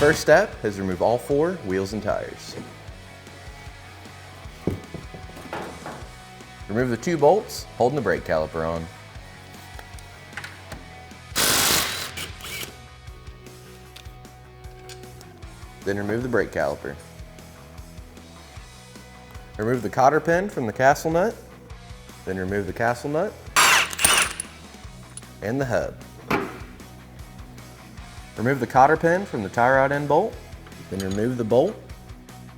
first step is remove all 4 wheels and tires. Remove the 2 bolts holding the brake caliper on. Then remove the brake caliper. Remove the cotter pin from the castle nut. Then remove the castle nut and the hub. Remove the cotter pin from the tie rod end bolt. Then remove the bolt.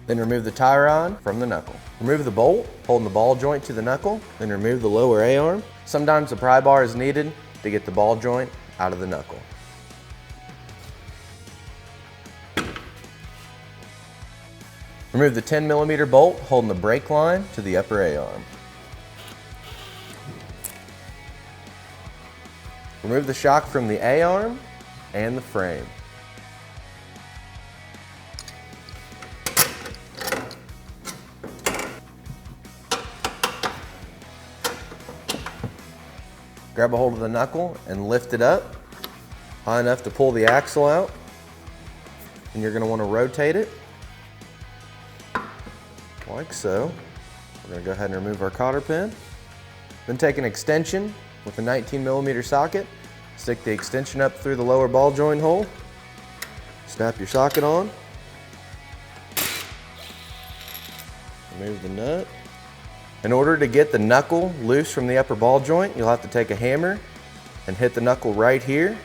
Then remove the tie rod from the knuckle. Remove the bolt holding the ball joint to the knuckle. Then remove the lower A-arm. Sometimes the pry bar is needed to get the ball joint out of the knuckle. Remove the 10mm bolt holding the brake line to the upper A-arm. Remove the shock from the A-arm and the frame. Grab a hold of the knuckle and lift it up high enough to pull the axle out. And you're going to want to rotate it like so. We're going to go ahead and remove our cotter pin. Then take an extension with a 19mm socket. Stick the extension up through the lower ball joint hole. Snap your socket on. Remove the nut. In order to get the knuckle loose from the upper ball joint, you'll have to take a hammer and hit the knuckle right here.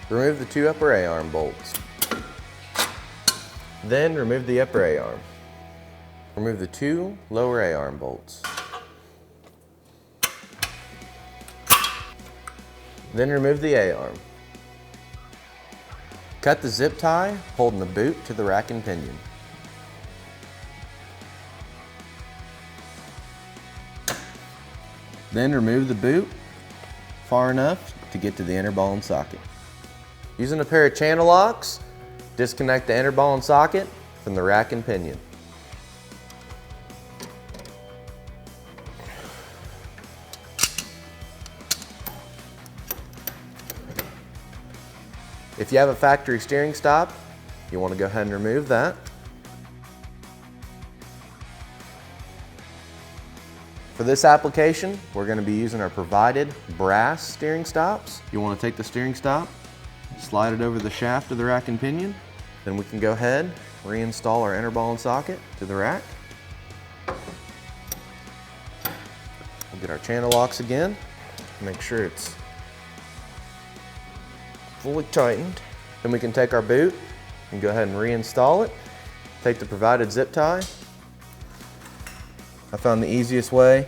Remove the 2 upper A-arm bolts. Then remove the upper A-arm. Remove the 2 lower A-arm bolts. Then remove the A-arm. Cut the zip tie holding the boot to the rack and pinion. Then remove the boot far enough to get to the inner ball and socket. Using a pair of channel locks, disconnect the inner ball and socket from the rack and pinion. If you have a factory steering stop, you want to go ahead and remove that. For this application, we're going to be using our provided brass steering stops. You want to take the steering stop, slide it over the shaft of the rack and pinion. Then we can go ahead and reinstall our inner ball and socket to the rack. We'll get our channel locks again. Make sure it's fully tightened. Then we can take our boot and go ahead and reinstall it. Take the provided zip tie. I found the easiest way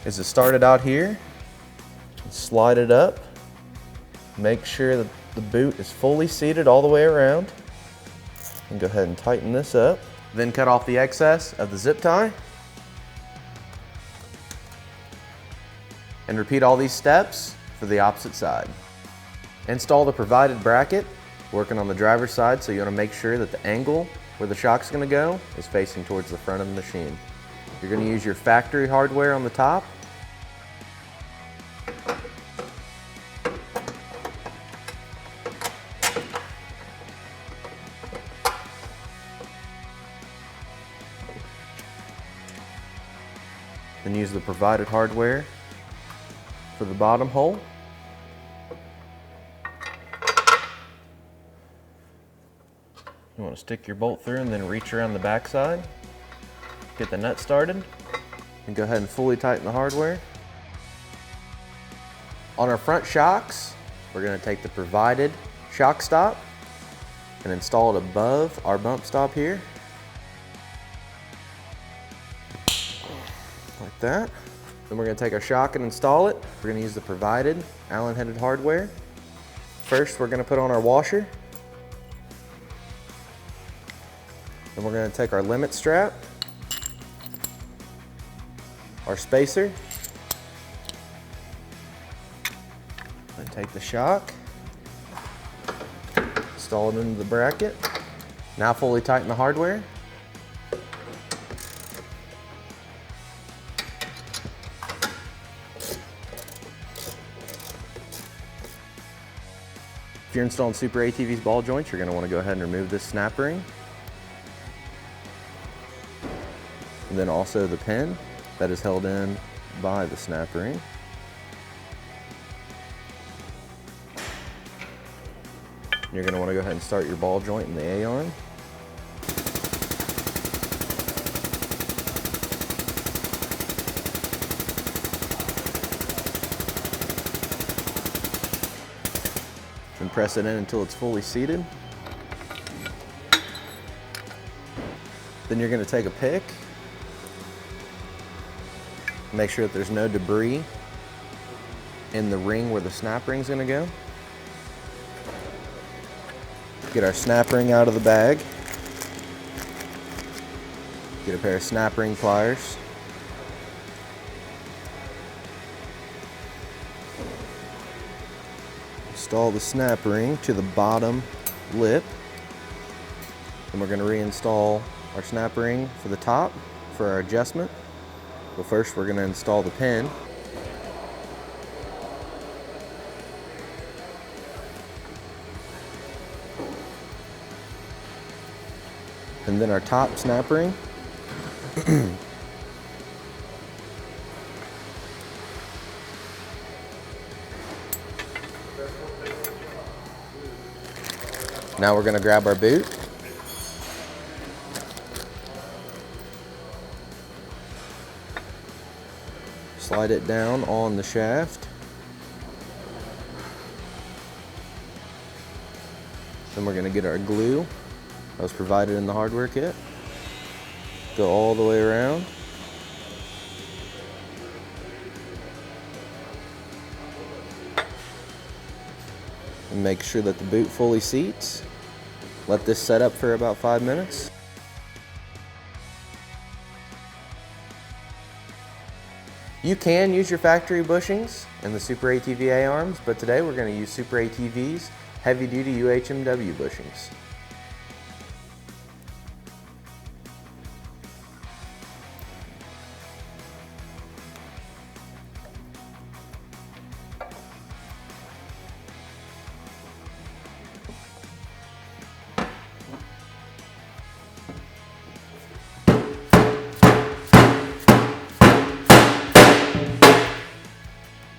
is to start it out here, and slide it up. Make sure that the boot is fully seated all the way around. And go ahead and tighten this up. Then cut off the excess of the zip tie. And repeat all these steps for the opposite side. Install the provided bracket, working on the driver's side, so you want to make sure that the angle where the shock's going to go is facing towards the front of the machine. You're going to use your factory hardware on the top. Then use the provided hardware for the bottom hole. You want to stick your bolt through and then reach around the back side. Get the nut started and go ahead and fully tighten the hardware. On our front shocks, we're going to take the provided shock stop and install it above our bump stop here. Like that. Then we're going to take our shock and install it. We're going to use the provided Allen-headed hardware. First, we're going to put on our washer. Then we're going to take our limit strap, our spacer, and take the shock, install it into the bracket. Now fully tighten the hardware. If you're installing SuperATV's ball joints, you're going to want to go ahead and remove this snap ring. And then also the pin that is held in by the snap ring. You're going to want to go ahead and start your ball joint in the A-arm. And press it in until it's fully seated. Then you're going to take a pick, make sure that there's no debris in the ring where the snap ring's going to go. Get our snap ring out of the bag. Get a pair of snap ring pliers. Install the snap ring to the bottom lip. And we're going to reinstall our snap ring for the top for our adjustment. But first we're going to install the pin. And then our top snap ring. Now we're going to grab our boot. Slide it down on the shaft. Then we're going to get our glue that was provided in the hardware kit. Go all the way around. And make sure that the boot fully seats. Let this set up for about 5 minutes. You can use your factory bushings in the SuperATV A-arms, but today we're going to use SuperATV's heavy-duty UHMW bushings.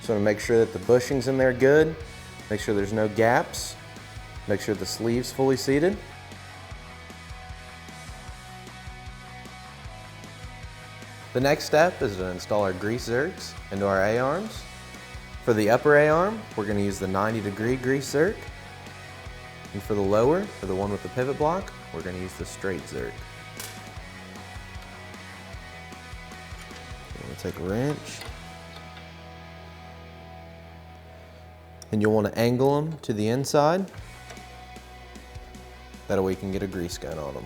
So to make sure that the bushing's in there good, make sure there's no gaps, make sure the sleeve's fully seated. The next step is to install our grease zerks into our A-arms. For the upper A-arm, we're going to use the 90-degree grease zerk. And for the lower, for the one with the pivot block, we're going to use the straight zerk. I'm going to take a wrench. And you'll want to angle them to the inside. That way you can get a grease gun on them.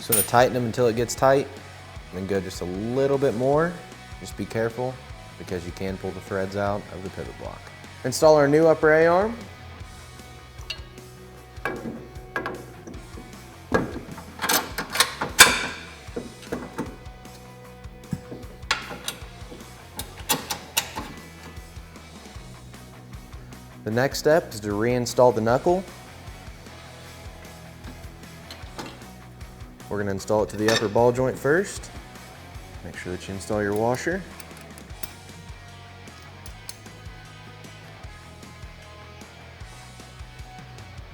So to tighten them until it gets tight, and then go just a little bit more. Just be careful because you can pull the threads out of the pivot block. Install our new upper A-arm. The next step is to reinstall the knuckle. We're going to install it to the upper ball joint first. Make sure that you install your washer.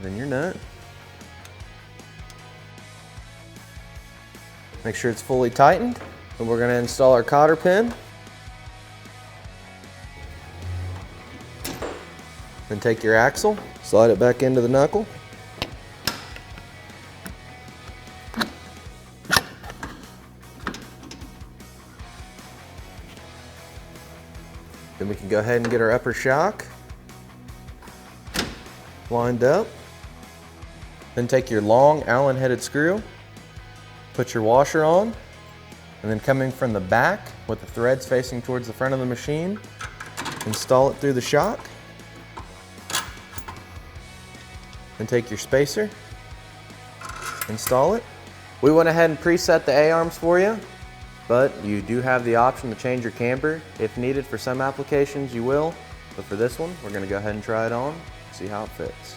Then your nut. Make sure it's fully tightened. And we're going to install our cotter pin. Then take your axle, slide it back into the knuckle. Then we can go ahead and get our upper shock lined up. Then take your long Allen-headed screw, put your washer on, and then coming from the back with the threads facing towards the front of the machine, install it through the shock. Then take your spacer, install it. We went ahead and preset the A-arms for you. but you do have the option to change your camber. If needed for some applications, you will, but for this one, we're gonna go ahead and try it on, see how it fits.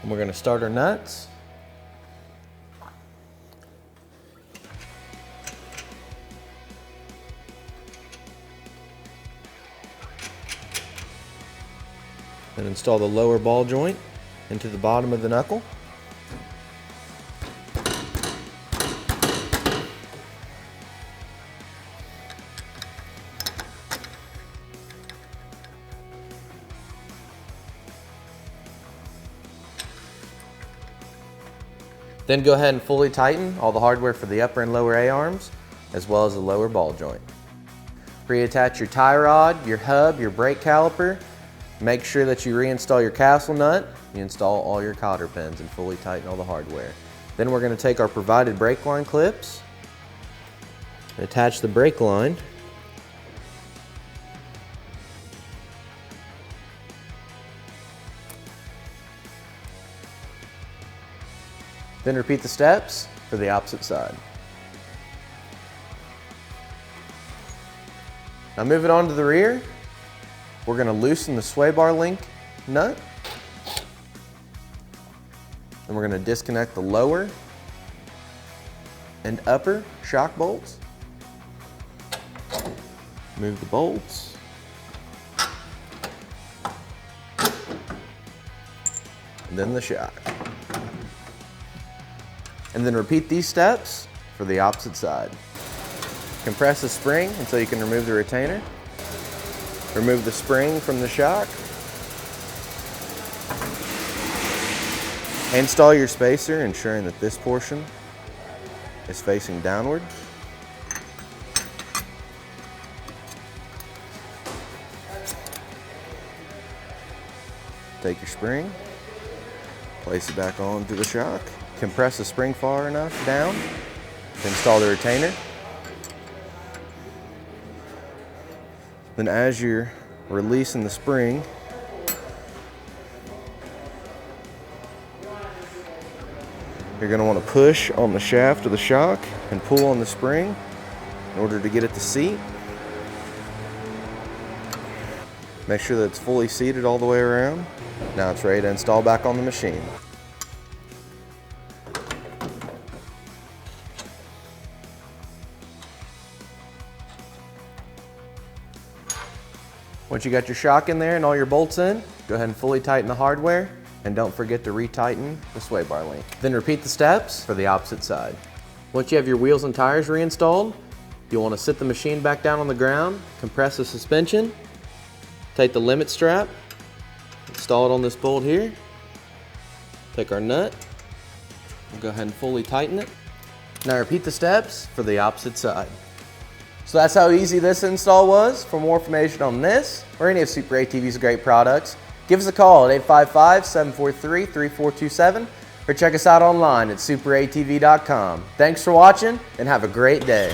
And we're gonna start our nuts. And install the lower ball joint into the bottom of the knuckle. Then go ahead and fully tighten all the hardware for the upper and lower A-arms, as well as the lower ball joint. Reattach your tie rod, your hub, your brake caliper. Make sure that you reinstall your castle nut, you install all your cotter pins, and fully tighten all the hardware. Then we're going to take our provided brake line clips, and attach the brake line. Then repeat the steps for the opposite side. Now moving on to the rear, we're going to loosen the sway bar link nut. And we're going to disconnect the lower and upper shock bolts. Move the bolts. And then the shock. And then repeat these steps for the opposite side. Compress the spring until you can remove the retainer. Remove the spring from the shock. Install your spacer, ensuring that this portion is facing downward. Take your spring, place it back onto the shock. Compress the spring far enough down to install the retainer. Then as you're releasing the spring, you're going to want to push on the shaft of the shock and pull on the spring in order to get it to seat. Make sure that it's fully seated all the way around. Now it's ready to install back on the machine. Once you got your shock in there and all your bolts in, go ahead and fully tighten the hardware, and don't forget to retighten the sway bar link. Then repeat the steps for the opposite side. Once you have your wheels and tires reinstalled, you'll want to sit the machine back down on the ground, compress the suspension, take the limit strap, install it on this bolt here, take our nut, and go ahead and fully tighten it. Now repeat the steps for the opposite side. So that's how easy this install was. For more information on this or any of SuperATV's great products, give us a call at 855-743-3427 or check us out online at superatv.com. Thanks for watching and have a great day.